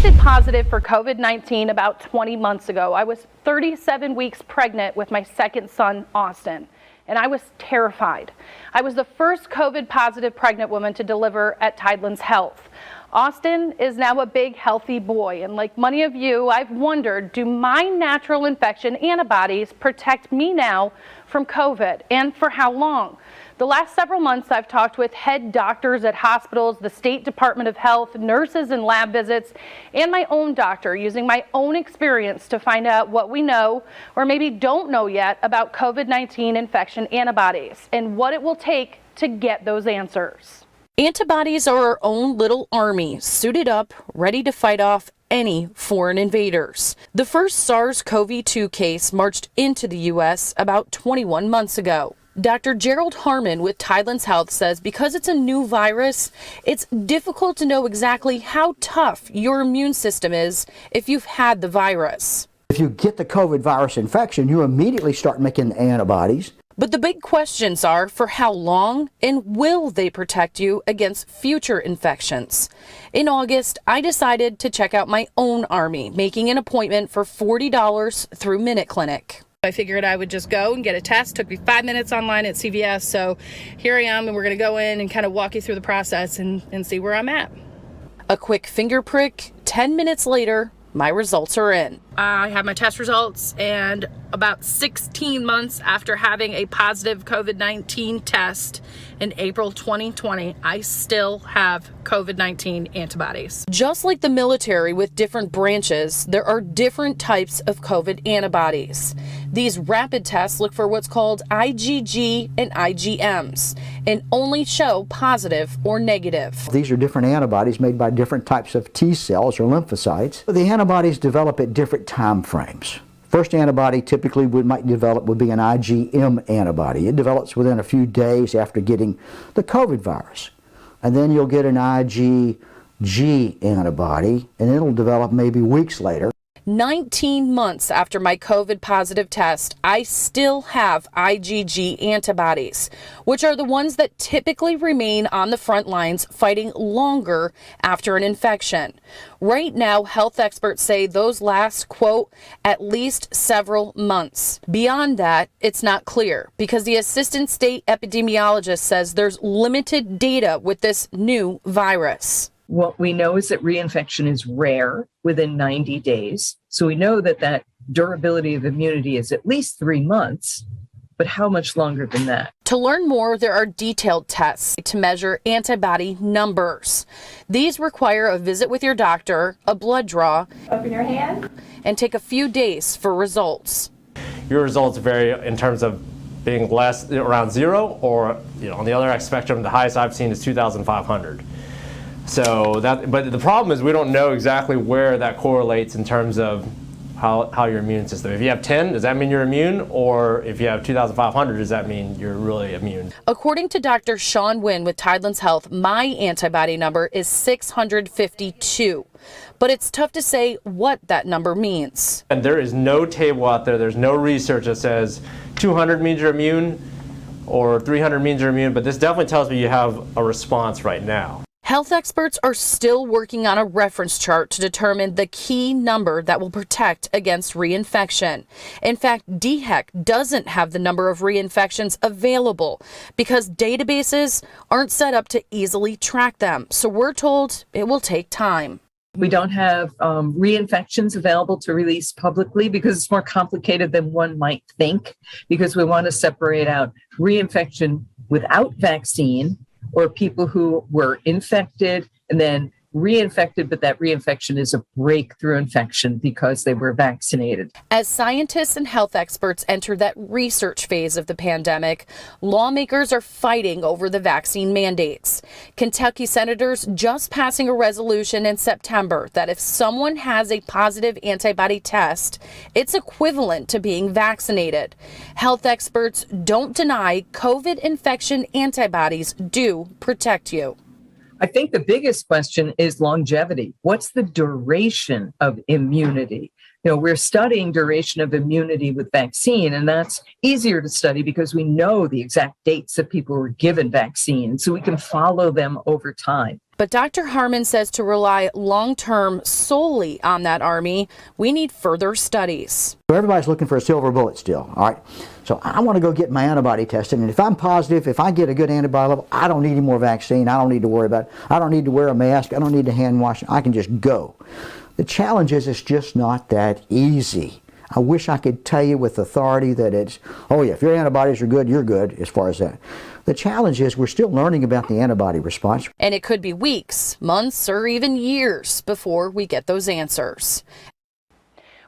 tested positive for COVID-19 about 20 months ago. I was 37 weeks pregnant with my second son, Austin, and I was terrified. I was the first COVID positive pregnant woman to deliver at Tidelands Health. Austin is now a big, healthy boy, and like many of you, I've wondered, do my natural infection antibodies protect me now from COVID, and for how long? The last several months, I've talked with head doctors at hospitals, the State Department of Health, nurses and lab visits, and my own doctor, using my own experience to find out what we know or maybe don't know yet about COVID-19 infection antibodies and what it will take to get those answers. Antibodies are our own little army, suited up, ready to fight off any foreign invaders. The first SARS-CoV-2 case marched into the U.S. about 21 months ago. Dr. Gerald Harmon with Tidelands Health says because it's a new virus, it's difficult to know exactly how tough your immune system is if you've had the virus. If you get the COVID virus infection, you immediately start making antibodies. But the big questions are for how long and will they protect you against future infections? In August, I decided to check out my own army, making an appointment for $40 through Minute Clinic. I figured I would just go and get a test. Took me 5 minutes online at CVS. So here I am, and we're going to go in and kind of walk you through the process and see where I'm at. A quick finger prick. 10 minutes later, my results are in. I have my test results, and about 16 months after having a positive COVID-19 test in April 2020, I still have COVID-19 antibodies. Just like the military with different branches, there are different types of COVID antibodies. These rapid tests look for what's called IgG and IgMs and only show positive or negative. These are different antibodies made by different types of T cells or lymphocytes. The antibodies develop at different time frames. First antibody typically might develop would be an IgM antibody. It develops within a few days after getting the COVID virus. And then you'll get an IgG antibody, and it'll develop maybe weeks later. 19 months after my COVID positive test, I still have IgG antibodies, which are the ones that typically remain on the front lines fighting longer after an infection. Right now, health experts say those last, quote, at least several months. Beyond that, it's not clear because the assistant state epidemiologist says there's limited data with this new virus. What we know is that reinfection is rare within 90 days. So we know that durability of immunity is at least 3 months, but how much longer than that? To learn more, there are detailed tests to measure antibody numbers. These require a visit with your doctor, a blood draw, open your hand, and take a few days for results. Your results vary in terms of being less around 0 or on the other spectrum, the highest I've seen is 2,500. So but the problem is we don't know exactly where that correlates in terms of how your immune system. If you have 10, does that mean you're immune? Or if you have 2,500, does that mean you're really immune? According to Dr. Sean Wynn with Tidelands Health, my antibody number is 652. But it's tough to say what that number means. And there is no table out there, there's no research that says 200 means you're immune or 300 means you're immune, but this definitely tells me you have a response right now. Health experts are still working on a reference chart to determine the key number that will protect against reinfection. In fact, DHEC doesn't have the number of reinfections available because databases aren't set up to easily track them. So we're told it will take time. We don't have reinfections available to release publicly because it's more complicated than one might think, because we want to separate out reinfection without vaccine or people who were infected and then reinfected, but that reinfection is a breakthrough infection because they were vaccinated. As scientists and health experts enter that research phase of the pandemic, lawmakers are fighting over the vaccine mandates. Kentucky senators just passing a resolution in September that if someone has a positive antibody test, it's equivalent to being vaccinated. Health experts don't deny COVID infection antibodies do protect you. I think the biggest question is longevity. What's the duration of immunity? We're studying duration of immunity with vaccine, and that's easier to study because we know the exact dates that people were given vaccine, so we can follow them over time. But Dr. Harmon says to rely long-term solely on that army, we need further studies. So everybody's looking for a silver bullet still, all right? So I want to go get my antibody tested, and if I'm positive, if I get a good antibody level, I don't need any more vaccine. I don't need to worry about it. I don't need to wear a mask. I don't need to hand wash. I can just go. The challenge is it's just not that easy. I wish I could tell you with authority that it's, oh yeah, if your antibodies are good, you're good as far as that. The challenge is we're still learning about the antibody response. And it could be weeks, months, or even years before we get those answers.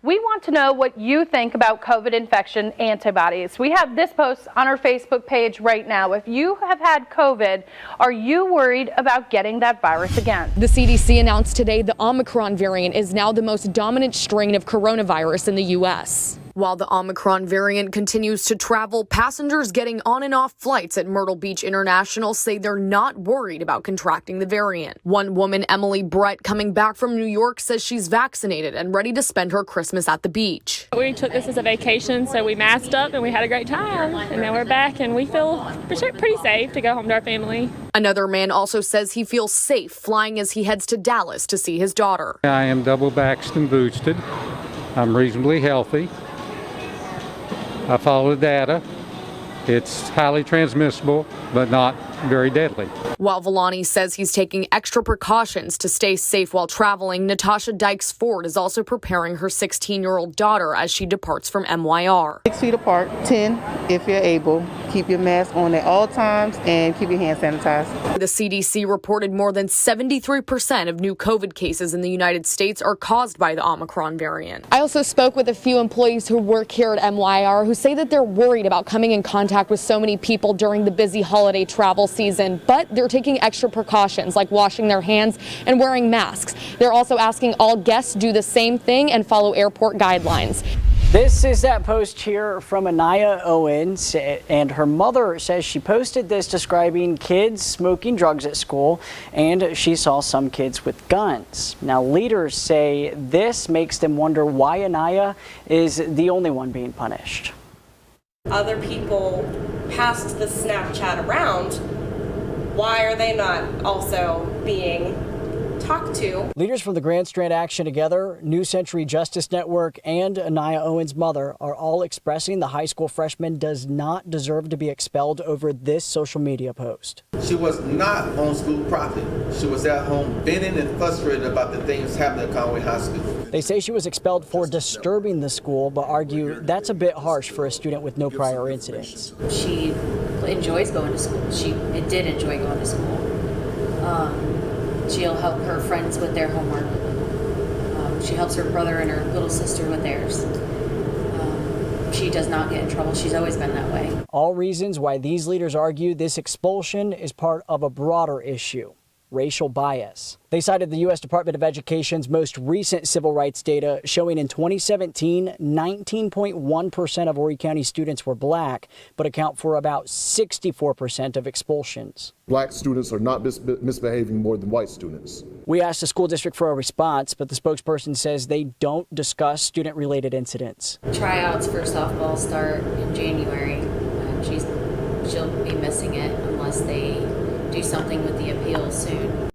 We want to know what you think about COVID infection antibodies. We have this post on our Facebook page right now. If you have had COVID, are you worried about getting that virus again? The CDC announced today the Omicron variant is now the most dominant strain of coronavirus in the U.S. While the Omicron variant continues to travel, passengers getting on and off flights at Myrtle Beach International say they're not worried about contracting the variant. One woman, Emily Brett, coming back from New York, says she's vaccinated and ready to spend her Christmas at the beach. We took this as a vacation, so we masked up and we had a great time. And now we're back and we feel pretty safe to go home to our family. Another man also says he feels safe flying as he heads to Dallas to see his daughter. I am double vaxxed and boosted. I'm reasonably healthy. I follow the data. It's highly transmissible, but not very deadly. While Villani says he's taking extra precautions to stay safe while traveling, Natasha Dykes Ford is also preparing her 16-year-old daughter as she departs from MYR. 6 feet apart, 10 if you're able. Keep your mask on at all times and keep your hands sanitized. The CDC reported more than 73% of new COVID cases in the United States are caused by the Omicron variant. I also spoke with a few employees who work here at MYR who say that they're worried about coming in contact with so many people during the busy holiday travel season, but they're taking extra precautions like washing their hands and wearing masks. They're also asking all guests do the same thing and follow airport guidelines. This is that post here from Anaya Owens, and her mother says she posted this describing kids smoking drugs at school, and she saw some kids with guns. Now, leaders say this makes them wonder why Anaya is the only one being punished. Other people passed the Snapchat around. Why are they not also being talked to? Leaders from the Grand Strand Action Together, New Century Justice Network, and Anaya Owens' mother are all expressing the high school freshman does not deserve to be expelled over this social media post. She was not on school property. She was at home venting and frustrated about the things happening at Conway High School. They say she was expelled for disturbing the school, but argue that's a bit harsh for a student with no prior incidents. She enjoys going to school. She did enjoy going to school. She'll help her friends with their homework. She helps her brother and her little sister with theirs. She does not get in trouble. She's always been that way. All reasons why these leaders argue this expulsion is part of a broader issue. Racial bias. They cited the U.S. Department of Education's most recent civil rights data showing in 2017, 19.1% of Horry County students were black, but account for about 64% of expulsions. Black students are not misbehaving more than white students. We asked the school district for a response, but the spokesperson says they don't discuss student-related incidents. Tryouts for softball start in January. She'll be missing it unless they do something with the appeals soon.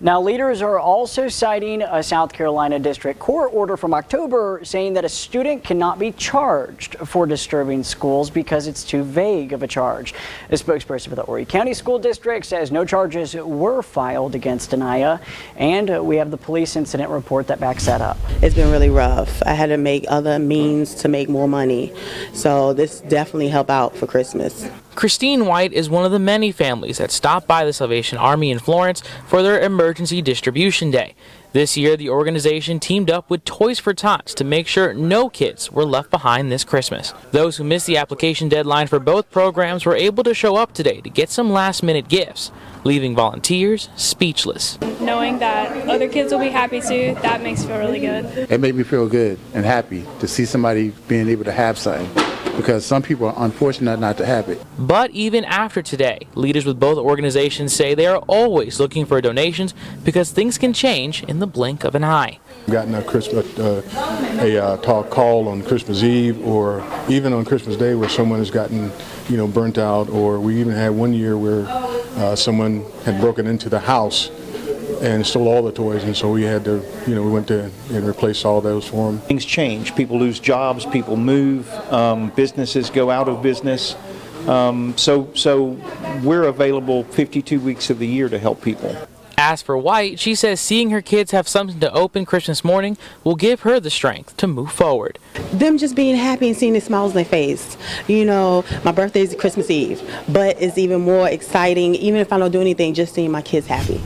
Now, leaders are also citing a South Carolina district court order from October saying that a student cannot be charged for disturbing schools because it's too vague of a charge. A spokesperson for the Horry County School District says no charges were filed against Anaya, and we have the police incident report that backs that up. It's been really rough. I had to make other means to make more money. So this definitely helped out for Christmas. Christine White is one of the many families that stopped by the Salvation Army in Florence for their emergency distribution day. This year, the organization teamed up with Toys for Tots to make sure no kids were left behind this Christmas. Those who missed the application deadline for both programs were able to show up today to get some last-minute gifts, leaving volunteers speechless. Knowing that other kids will be happy too, that makes me feel really good. It made me feel good and happy to see somebody being able to have something, because some people are unfortunate not to have it. But even after today, leaders with both organizations say they are always looking for donations because things can change in the blink of an eye. We've gotten a call on Christmas Eve or even on Christmas Day where someone has gotten, burnt out, or we even had one year where someone had broken into the house and stole all the toys, and so we had to, we went to and replace all those for them. Things change. People lose jobs, people move, businesses go out of business. So we're available 52 weeks of the year to help people. As for White, she says seeing her kids have something to open Christmas morning will give her the strength to move forward. Them just being happy and seeing the smiles on their face. My birthday is Christmas Eve, but it's even more exciting, even if I don't do anything, just seeing my kids happy.